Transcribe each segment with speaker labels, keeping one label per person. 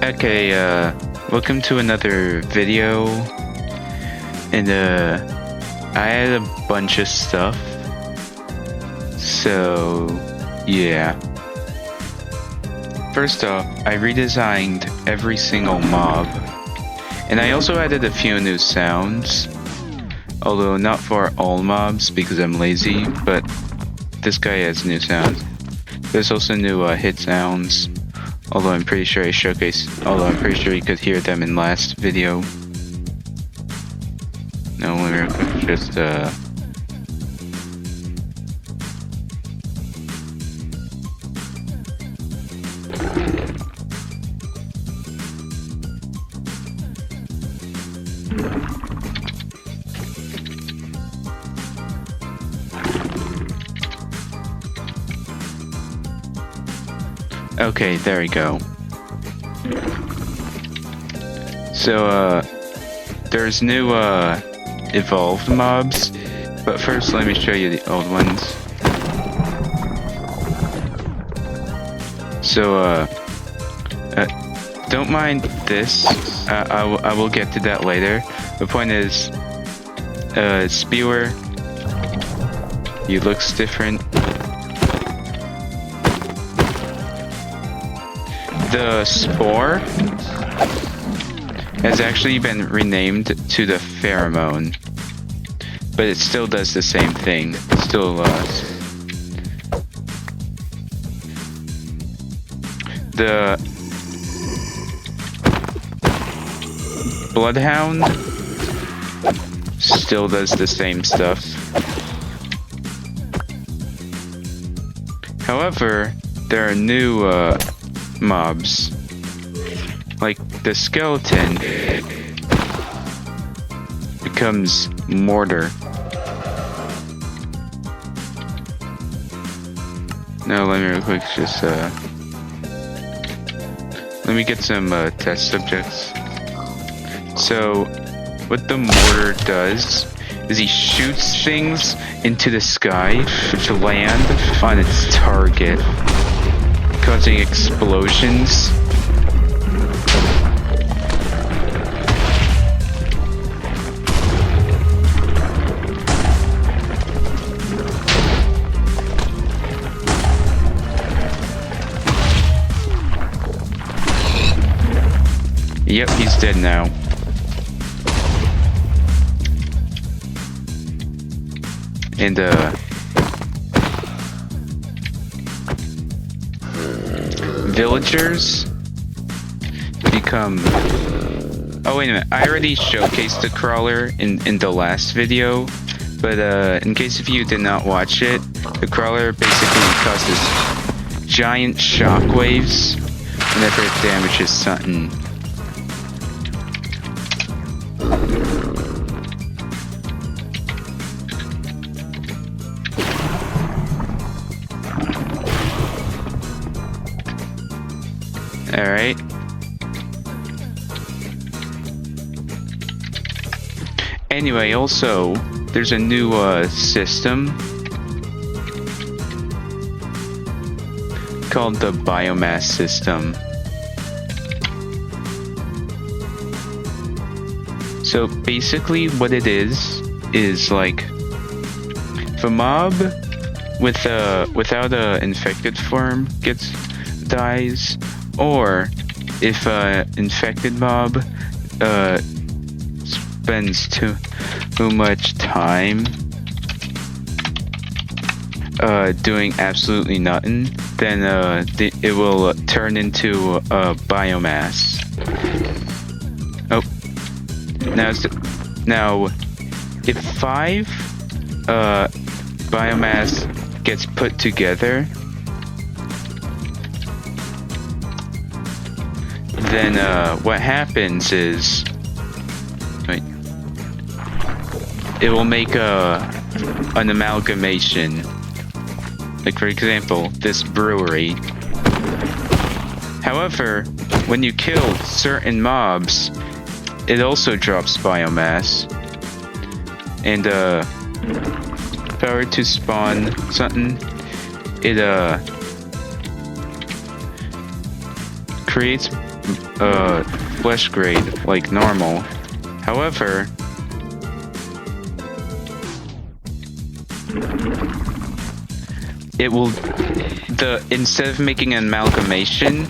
Speaker 1: Okay, welcome to another video, and I had a bunch of stuff, so yeah. First off, I redesigned every single mob, and I also added a few new sounds, although not for all mobs because I'm lazy, but this guy has new sounds. There's also new hit sounds. Although I'm pretty sure you could hear them in last video. No, we're just okay, there we go. So, there's new, evolved mobs, but first let me show you the old ones. So, don't mind this, I will get to that later. The point is, Spewer, he looks different. The Spore has actually been renamed to the Pheromone, but it still does the same thing. It's still the Bloodhound still does the same stuff. However, there are new mobs, like the skeleton becomes mortar. Now let me real quick just let me get some test subjects. So what the mortar does is he shoots things into the sky which land on its target, causing explosions. Yep, he's dead now. And villagers become... Oh wait a minute, I already showcased the crawler in the last video, but in case if you did not watch it, the crawler basically causes giant shockwaves whenever it damages something. Alright. Anyway, also, there's a new system called the biomass system. So basically what it is like if a mob without a infected form dies, or if a infected mob spends too much time doing absolutely nothing, then it will turn into biomass. Oh, now if 5 biomass gets put together, then what happens is it will make an amalgamation. Like for example, this brewery. However, when you kill certain mobs, it also drops biomass. And if I were to spawn something, it creates flesh grade like normal. However, it will instead of making an amalgamation,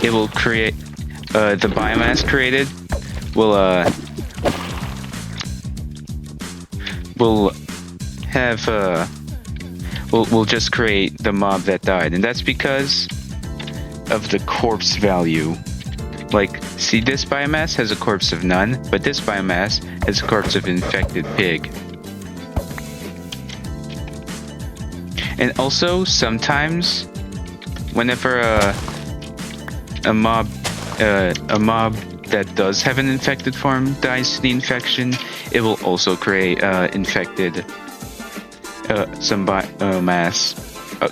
Speaker 1: it will create the biomass created will just create the mob that died, and that's because of the corpse value. Like, see, this biomass has a corpse of none, but this biomass has a corpse of infected pig. And also, sometimes, whenever a mob that does have an infected form dies to the infection, it will also create infected some biomass,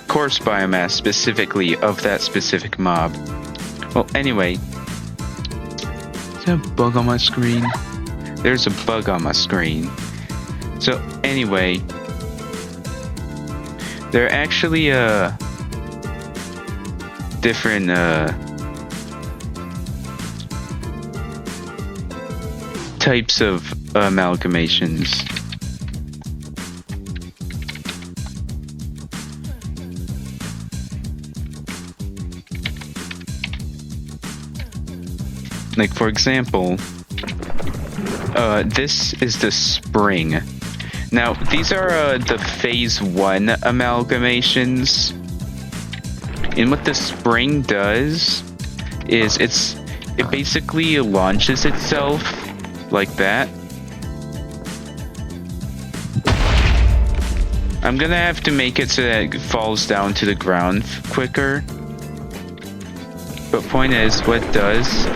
Speaker 1: corpse biomass specifically of that specific mob. Well, anyway, is there a bug on my screen? There's a bug on my screen. So anyway, there are actually different types of amalgamations. Like, for example, this is the spring. Now, these are the phase 1 amalgamations. And what the spring does is it basically launches itself like that. I'm gonna have to make it so that it falls down to the ground quicker. But point is, what it does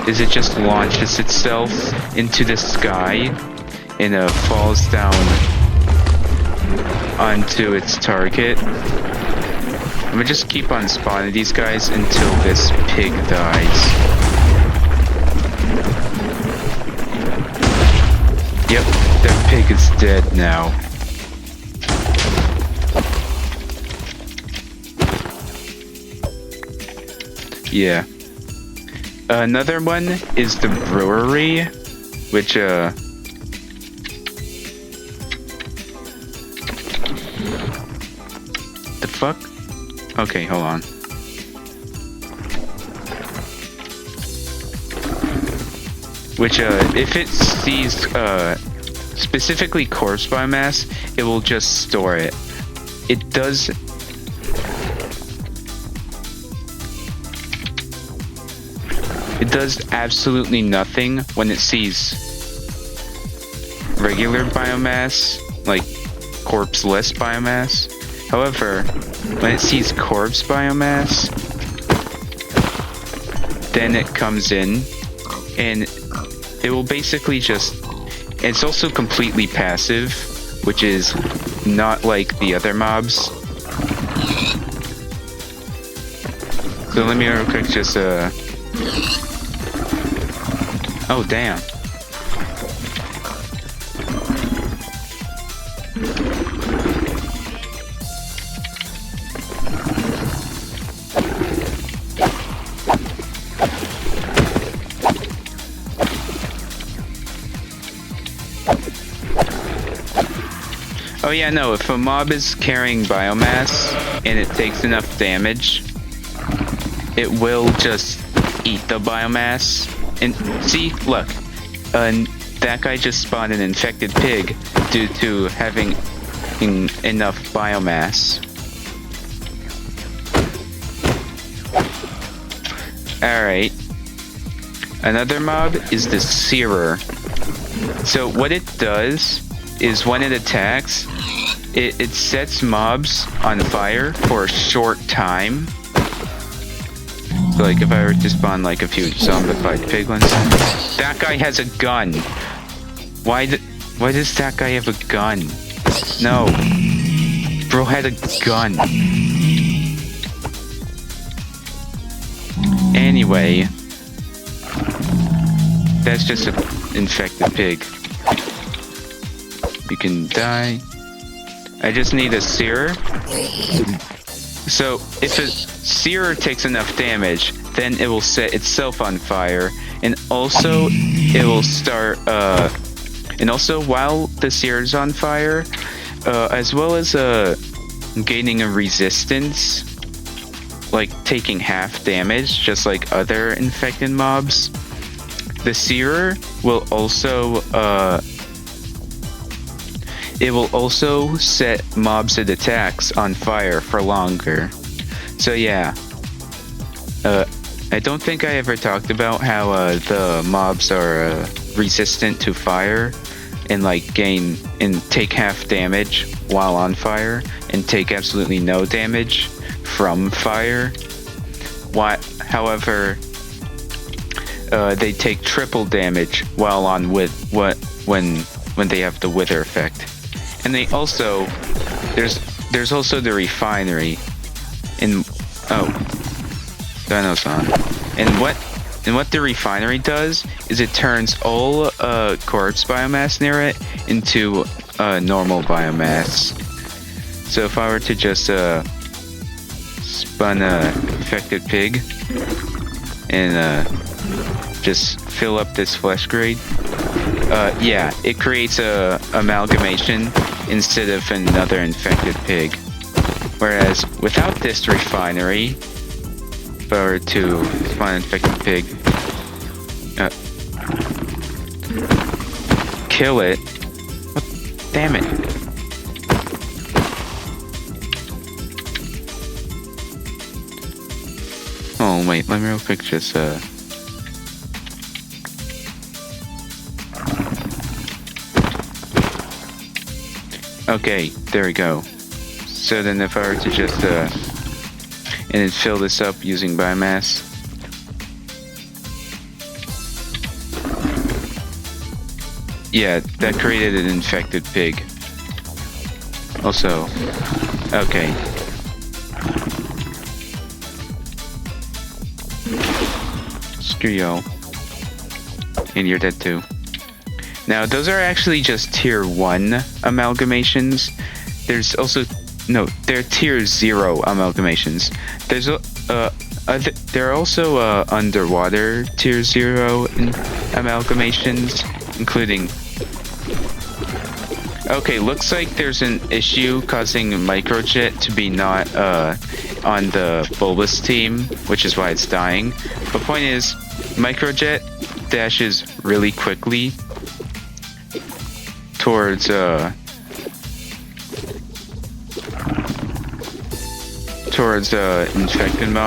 Speaker 1: is it just launches itself into the sky and falls down onto its target. I'm gonna just keep on spawning these guys until this pig dies. Yep, that pig is dead now. Yeah. Another one is the brewery, which the fuck? Okay, hold on. Which if it sees specifically corpse biomass, it will just store it. It does absolutely nothing when it sees regular biomass, like corpse-less biomass. However, when it sees corpse biomass, then it comes in and it will basically just... It's also completely passive, which is not like the other mobs. So let me real quick just oh, damn. Oh yeah, no, if a mob is carrying biomass and it takes enough damage, it will just eat the biomass. And see, look, that guy just spawned an infected pig due to having enough biomass. Alright. Another mob is the searer. So what it does is when it attacks, it sets mobs on fire for a short time. So like if I were to spawn like a few zombified piglins, that guy has a gun. Why does that guy have a gun? No, bro had a gun. Anyway, that's just an infected pig. You can die. I just need a searer. So if a searer takes enough damage, then it will set itself on fire, and also it will start. And also, while the seer is on fire, as well as gaining a resistance, like taking half damage, just like other infected mobs, the seer will also it will also set mobs and attacks on fire for longer. So yeah, I don't think I ever talked about how the mobs are resistant to fire and like gain and take half damage while on fire and take absolutely no damage from fire. However, they take triple damage while on when they have the wither effect. And they also there's also the refinery in Dino's on. And what the refinery does is it turns all corpse biomass near it into normal biomass. So if I were to just spawn a infected pig and just fill up this flesh grade, yeah, it creates a amalgamation instead of another infected pig. Whereas without this refinery, if I were to spawn an infected pig, kill it. What? Damn it. Oh wait, let me real quick just okay, there we go. So then if I were to just and then fill this up using biomass. Yeah, that created an infected pig. Also, okay. Screw y'all. And you're dead too. Now, those are actually just tier 1 amalgamations. There's also they're tier 0 amalgamations. There are also underwater tier 0 amalgamations, including. Okay, looks like there's an issue causing Microjet to be not on the Bulbus team, which is why it's dying. The point is, Microjet dashes really quickly towards infected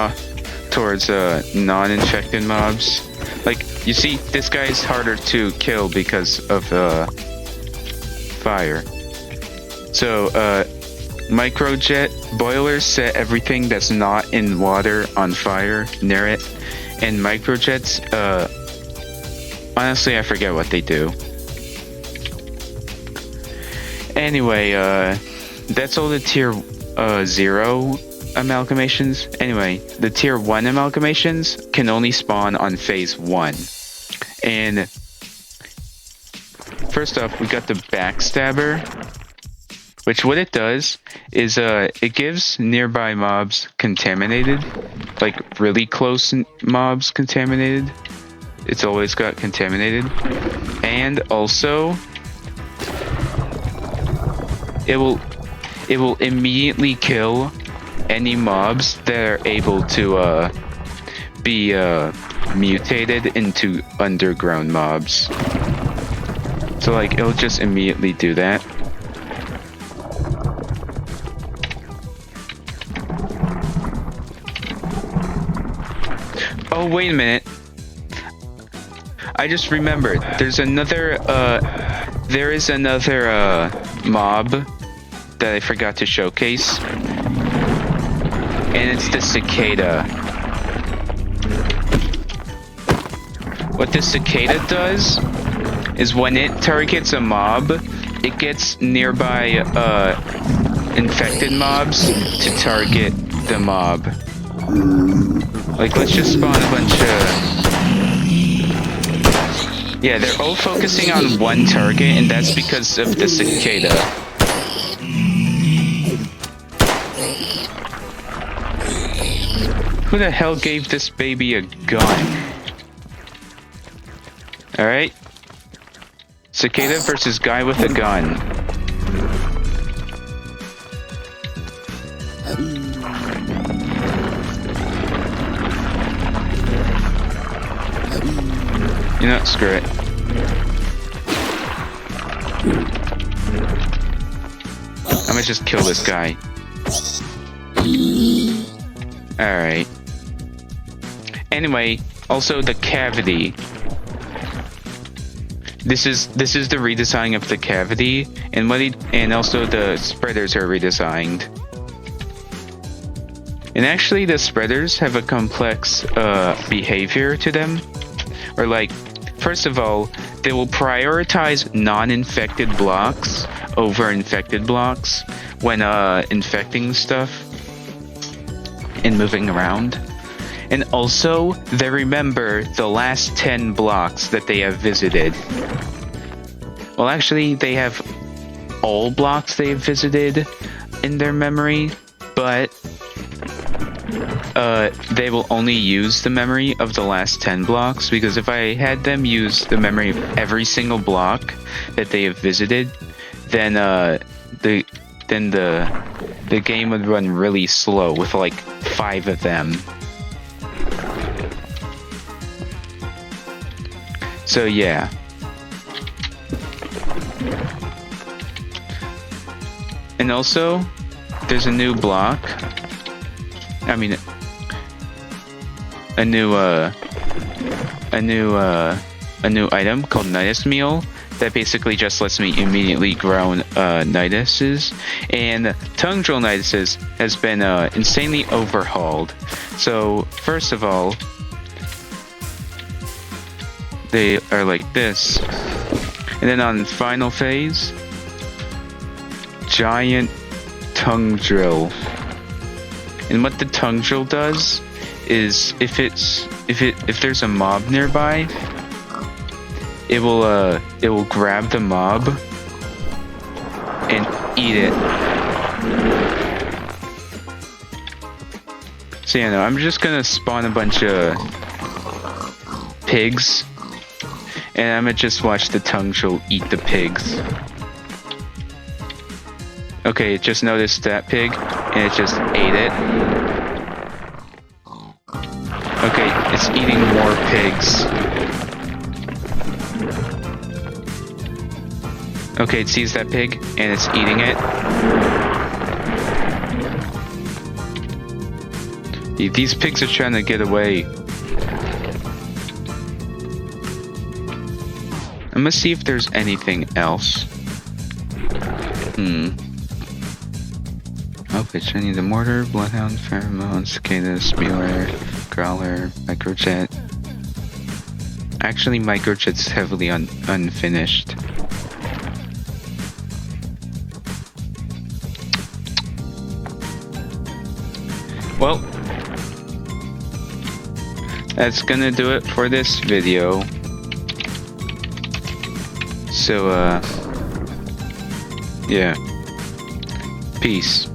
Speaker 1: towards non-infected mobs. Like, you see, this guy's harder to kill because of fire. So Microjet boilers set everything that's not in water on fire near it, and Microjets, honestly I forget what they do. Anyway, that's all the tier 0 amalgamations. Anyway, the tier 1 amalgamations can only spawn on phase 1. And first off, we got the backstabber, which what it does is it gives nearby mobs contaminated, like really close mobs contaminated. It's always got contaminated. And also it will immediately kill any mobs that are able to be mutated into undergrown mobs. So like it'll just immediately do that. Oh wait a minute. I just remembered. There is another mob that I forgot to showcase. And it's the cicada. What the cicada does is when it targets a mob, it gets nearby infected mobs to target the mob. Like, let's just spawn a bunch of... Yeah, they're all focusing on one target, and that's because of the cicada. Who the hell gave this baby a gun? Alright. Cicada versus guy with a gun. You know what, screw it. I'm gonna just kill this guy. Alright. Anyway, also the cavity. This is the redesign of the cavity, and also the spreaders are redesigned. And actually the spreaders have a complex behavior to them. Or like, first of all, they will prioritize non-infected blocks over infected blocks when infecting stuff and moving around. And also, they remember the last 10 blocks that they have visited. Well, actually, they have all blocks they have visited in their memory, but they will only use the memory of the last 10 blocks, because if I had them use the memory of every single block that they have visited, then the game would run really slow with like 5 of them. So yeah. And also, there's a new block. I mean, a new item called Nidus Meal that basically just lets me immediately grow Niduses. And Tongue Drill Niduses has been insanely overhauled. So first of all, they are like this, and then on final phase, giant tongue drill. And what the tongue drill does is, if there's a mob nearby, it will grab the mob and eat it. So yeah, no, I'm just gonna spawn a bunch of pigs. And I'm gonna just watch the tongue drill eat the pigs. Okay, it just noticed that pig, and it just ate it. Okay, it's eating more pigs. Okay, it sees that pig, and it's eating it. These pigs are trying to get away. I'm gonna see if there's anything else. Oh, bitch, I need a mortar, bloodhound, pheromone, cicada, spieler, growler, microjet. Actually, microjet's heavily unfinished. Well, that's gonna do it for this video. So, yeah. Peace.